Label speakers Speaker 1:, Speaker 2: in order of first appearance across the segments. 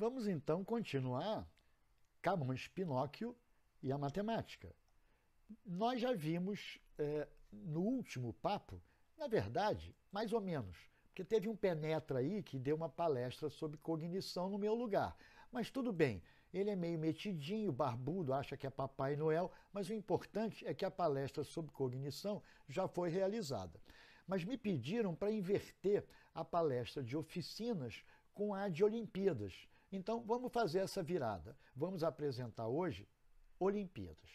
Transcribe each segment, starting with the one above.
Speaker 1: Vamos então continuar Camões, Pinóquio e a matemática. Nós já vimos no último papo, na verdade, mais ou menos, porque teve um penetra aí que deu uma palestra sobre cognição no meu lugar. Mas tudo bem, ele é meio metidinho, barbudo, acha que é Papai Noel, mas o importante é que a palestra sobre cognição já foi realizada. Mas me pediram para inverter a palestra de oficinas com a de Olimpíadas. Então, vamos fazer essa virada. Vamos apresentar hoje Olimpíadas.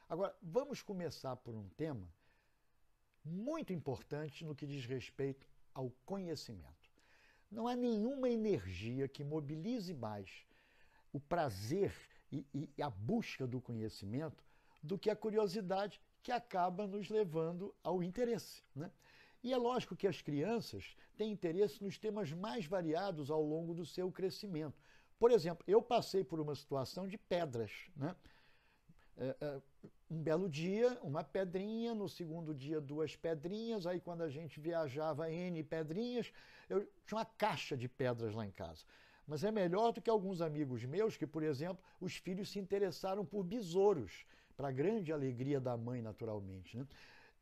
Speaker 1: Agora, vamos começar por um tema muito importante no que diz respeito ao conhecimento. Não há nenhuma energia que mobilize mais o prazer e a busca do conhecimento do que a curiosidade, que acaba nos levando ao interesse, né? E é lógico que as crianças têm interesse nos temas mais variados ao longo do seu crescimento. Por exemplo, eu passei por uma situação de pedras, né? Um belo dia, uma pedrinha, no segundo dia, duas pedrinhas, aí quando a gente viajava, N pedrinhas, eu tinha uma caixa de pedras lá em casa. Mas é melhor do que alguns amigos meus que, por exemplo, os filhos se interessaram por besouros, para a grande alegria da mãe, naturalmente, né?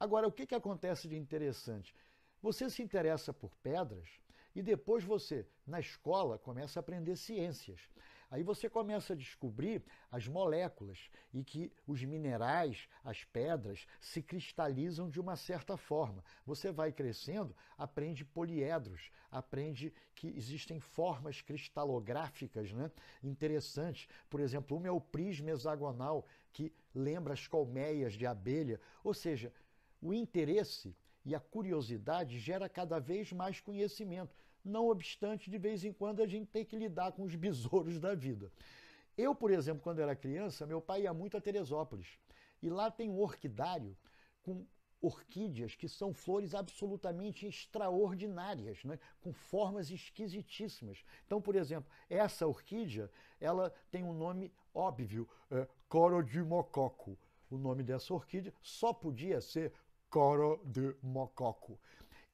Speaker 1: Agora, o que acontece de interessante? Você se interessa por pedras e depois você, na escola, começa a aprender ciências. Aí você começa a descobrir as moléculas e que os minerais, as pedras, se cristalizam de uma certa forma. Você vai crescendo, aprende poliedros, aprende que existem formas cristalográficas, né, interessantes. Por exemplo, uma é o prisma hexagonal, que lembra as colmeias de abelha. Ou seja, o interesse e a curiosidade gera cada vez mais conhecimento. Não obstante, de vez em quando a gente tem que lidar com os besouros da vida. Eu, por exemplo, quando era criança, meu pai ia muito a Teresópolis. E lá tem um orquidário com orquídeas que são flores absolutamente extraordinárias, né? Com formas esquisitíssimas. Então, por exemplo, essa orquídea, ela tem um nome óbvio, coro de mococo. O nome dessa orquídea só podia ser coro de mococo.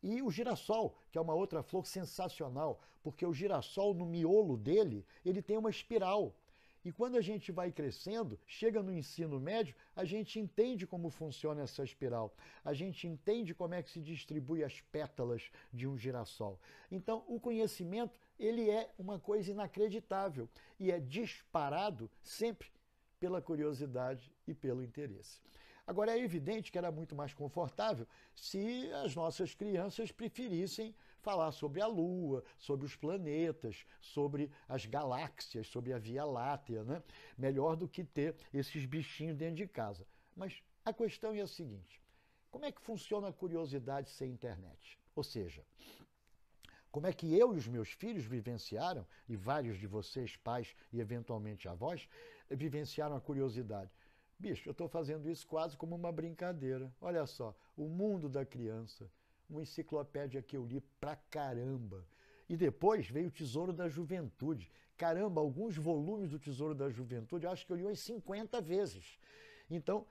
Speaker 1: E o girassol, que é uma outra flor sensacional, porque o girassol, no miolo dele, ele tem uma espiral. E quando a gente vai crescendo, chega no ensino médio, a gente entende como funciona essa espiral. A gente entende como é que se distribui as pétalas de um girassol. Então, o conhecimento, ele é uma coisa inacreditável e é disparado sempre pela curiosidade e pelo interesse. Agora, é evidente que era muito mais confortável se as nossas crianças preferissem falar sobre a Lua, sobre os planetas, sobre as galáxias, sobre a Via Láctea, né? Melhor do que ter esses bichinhos dentro de casa. Mas a questão é a seguinte: como é que funciona a curiosidade sem internet? Ou seja, como é que eu e os meus filhos vivenciaram, e vários de vocês, pais e eventualmente avós, vivenciaram a curiosidade? Bicho, eu estou fazendo isso quase como uma brincadeira. Olha só, O Mundo da Criança, uma enciclopédia que eu li pra caramba. E depois veio o Tesouro da Juventude. Caramba, alguns volumes do Tesouro da Juventude, eu acho que eu li umas 50 vezes. Então,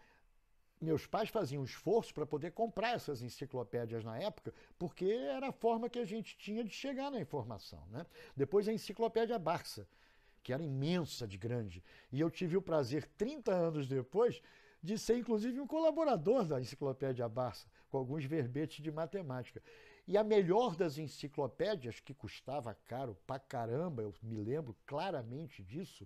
Speaker 1: meus pais faziam um esforço para poder comprar essas enciclopédias na época, porque era a forma que a gente tinha de chegar na informação, né? Depois a Enciclopédia Barça, que era imensa de grande. E eu tive o prazer, 30 anos depois, de ser inclusive um colaborador da Enciclopédia Barça, com alguns verbetes de matemática. E a melhor das enciclopédias, que custava caro pra caramba, eu me lembro claramente disso,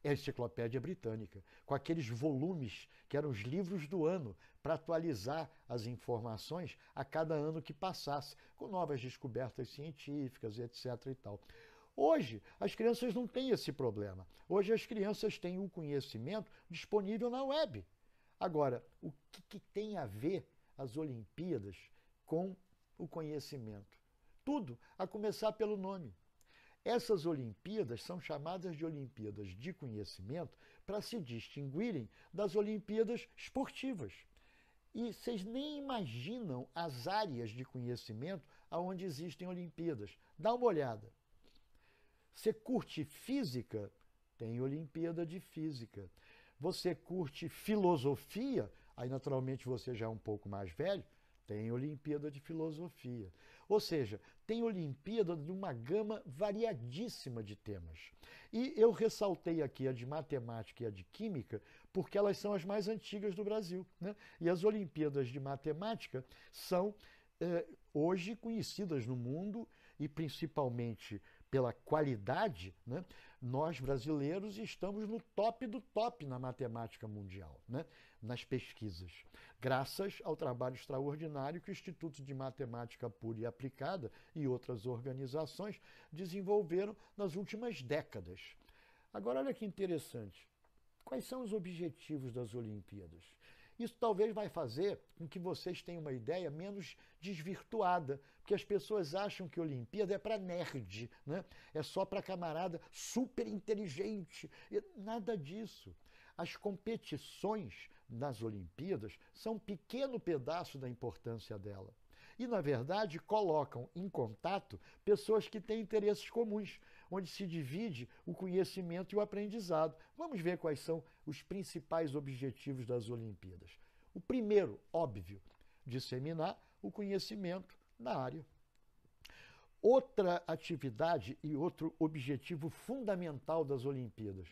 Speaker 1: é a Enciclopédia Britânica, com aqueles volumes que eram os livros do ano, para atualizar as informações a cada ano que passasse, com novas descobertas científicas, etc. e tal. Hoje, as crianças não têm esse problema. Hoje, as crianças têm o conhecimento disponível na web. Agora, o que tem a ver as Olimpíadas com o conhecimento? Tudo, a começar pelo nome. Essas Olimpíadas são chamadas de Olimpíadas de Conhecimento para se distinguirem das Olimpíadas esportivas. E vocês nem imaginam as áreas de conhecimento onde existem Olimpíadas. Dá uma olhada. Você curte física? Tem Olimpíada de Física. Você curte filosofia? Aí, naturalmente, você já é um pouco mais velho. Tem Olimpíada de Filosofia. Ou seja, tem Olimpíada de uma gama variadíssima de temas. E eu ressaltei aqui a de matemática e a de química, porque elas são as mais antigas do Brasil, né? E as Olimpíadas de matemática são hoje conhecidas no mundo e principalmente pela qualidade, né? Nós brasileiros estamos no top do top na matemática mundial, né? Nas pesquisas, graças ao trabalho extraordinário que o Instituto de Matemática Pura e Aplicada e outras organizações desenvolveram nas últimas décadas. Agora, olha que interessante. Quais são os objetivos das Olimpíadas? Isso talvez vai fazer com que vocês tenham uma ideia menos desvirtuada, porque as pessoas acham que Olimpíada é para nerd, né? É só para camarada super inteligente. Nada disso. As competições nas Olimpíadas são um pequeno pedaço da importância dela. E, na verdade, colocam em contato pessoas que têm interesses comuns, onde se divide o conhecimento e o aprendizado. Vamos ver quais são os principais objetivos das Olimpíadas. O primeiro, óbvio, disseminar o conhecimento na área. Outra atividade e outro objetivo fundamental das Olimpíadas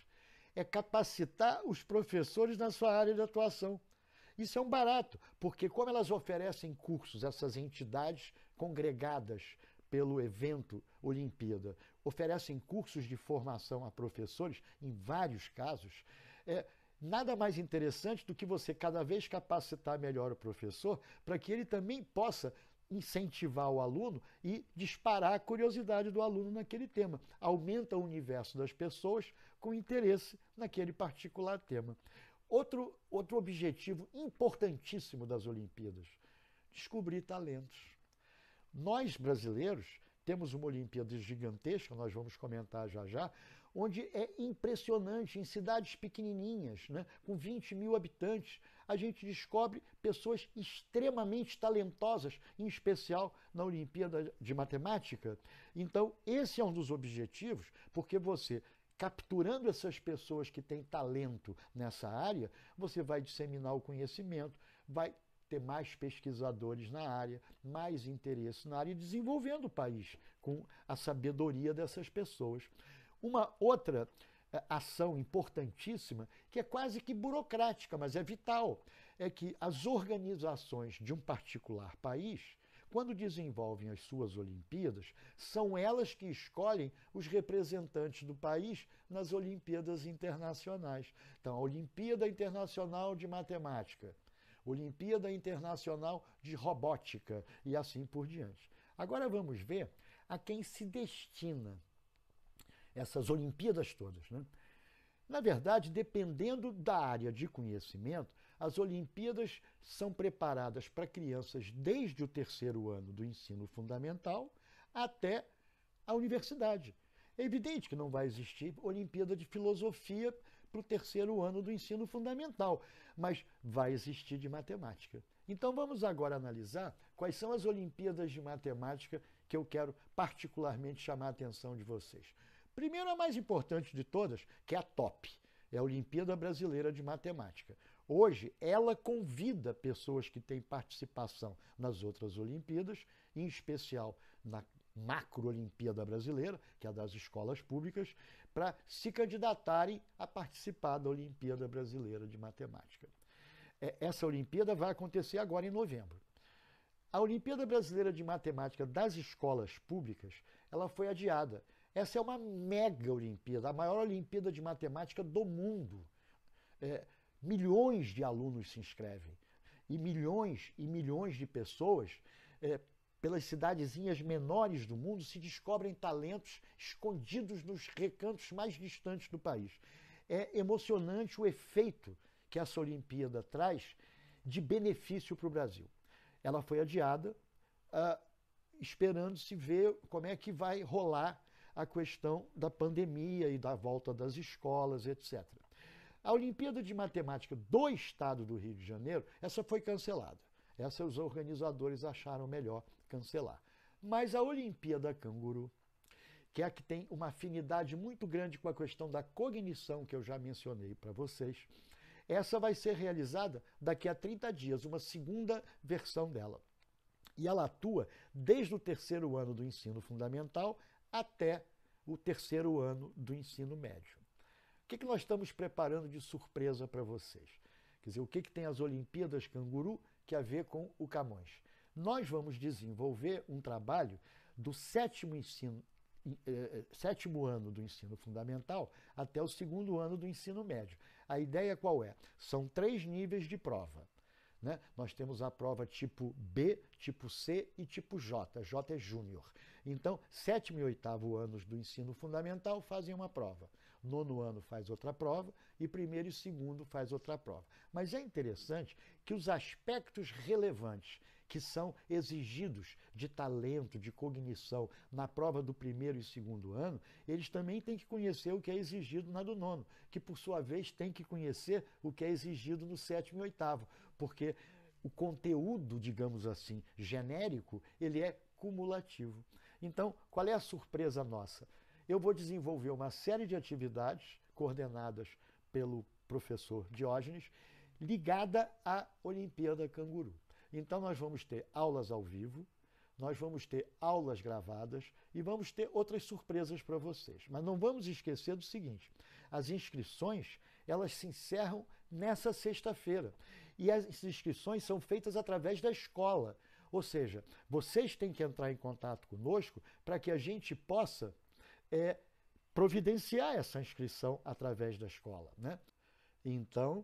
Speaker 1: é capacitar os professores na sua área de atuação. Isso é um barato, porque como elas oferecem cursos, essas entidades congregadas pelo evento Olimpíada, oferecem cursos de formação a professores, em vários casos, nada mais interessante do que você cada vez capacitar melhor o professor para que ele também possa incentivar o aluno e disparar a curiosidade do aluno naquele tema. Aumenta o universo das pessoas com interesse naquele particular tema. Outro objetivo importantíssimo das Olimpíadas, descobrir talentos. Nós, brasileiros, temos uma Olimpíada gigantesca, nós vamos comentar já já, onde é impressionante, em cidades pequenininhas, né, com 20 mil habitantes, a gente descobre pessoas extremamente talentosas, em especial na Olimpíada de Matemática. Então, esse é um dos objetivos, porque você, capturando essas pessoas que têm talento nessa área, você vai disseminar o conhecimento, vai ter mais pesquisadores na área, mais interesse na área e desenvolvendo o país com a sabedoria dessas pessoas. Uma outra ação importantíssima, que é quase que burocrática, mas é vital, é que as organizações de um particular país, quando desenvolvem as suas Olimpíadas, são elas que escolhem os representantes do país nas Olimpíadas internacionais. Então, a Olimpíada Internacional de Matemática, Olimpíada Internacional de Robótica e assim por diante. Agora vamos ver a quem se destina essas Olimpíadas todas, né? Na verdade, dependendo da área de conhecimento, as Olimpíadas são preparadas para crianças desde o terceiro ano do ensino fundamental até a universidade. É evidente que não vai existir Olimpíada de Filosofia para o terceiro ano do ensino fundamental, mas vai existir de matemática. Então vamos agora analisar quais são as Olimpíadas de Matemática que eu quero particularmente chamar a atenção de vocês. Primeiro, a mais importante de todas, que é a TOP, é a Olimpíada Brasileira de Matemática. Hoje, ela convida pessoas que têm participação nas outras Olimpíadas, em especial na Macro-Olimpíada Brasileira, que é a das escolas públicas, para se candidatarem a participar da Olimpíada Brasileira de Matemática. Essa Olimpíada vai acontecer agora em novembro. A Olimpíada Brasileira de Matemática das escolas públicas, ela foi adiada. Essa é uma mega Olimpíada, a maior Olimpíada de Matemática do mundo. Milhões de alunos se inscrevem e milhões de pessoas, pelas cidadezinhas menores do mundo, se descobrem talentos escondidos nos recantos mais distantes do país. É emocionante o efeito que essa Olimpíada traz de benefício para o Brasil. Ela foi adiada, esperando-se ver como é que vai rolar a questão da pandemia e da volta das escolas, etc. A Olimpíada de Matemática do Estado do Rio de Janeiro, essa foi cancelada. Essa os organizadores acharam melhor cancelar. Mas a Olimpíada Canguru, que é a que tem uma afinidade muito grande com a questão da cognição, que eu já mencionei para vocês, essa vai ser realizada daqui a 30 dias, uma segunda versão dela. E ela atua desde o terceiro ano do ensino fundamental até o terceiro ano do ensino médio. O que nós estamos preparando de surpresa para vocês? Quer dizer, o que tem as Olimpíadas Canguru que a ver com o Camões? Nós vamos desenvolver um trabalho do sétimo ano do ensino fundamental até o segundo ano do ensino médio. A ideia qual é? São 3 níveis de prova. Né? Nós temos a prova tipo B, tipo C e tipo J. J é júnior. Então, sétimo e oitavo anos do ensino fundamental fazem uma prova. Nono ano faz outra prova e primeiro e segundo faz outra prova. Mas é interessante que os aspectos relevantes que são exigidos de talento, de cognição na prova do primeiro e segundo ano, eles também têm que conhecer o que é exigido na do nono, que por sua vez tem que conhecer o que é exigido no sétimo e oitavo, porque o conteúdo, digamos assim, genérico, ele é cumulativo. Então, qual é a surpresa nossa? Eu vou desenvolver uma série de atividades coordenadas pelo professor Diógenes, ligada à Olimpíada Canguru. Então, nós vamos ter aulas ao vivo, nós vamos ter aulas gravadas e vamos ter outras surpresas para vocês. Mas não vamos esquecer do seguinte, as inscrições, elas se encerram nessa sexta-feira. E as inscrições são feitas através da escola. Ou seja, vocês têm que entrar em contato conosco para que a gente possa providenciar essa inscrição através da escola, né? Então,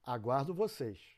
Speaker 1: aguardo vocês.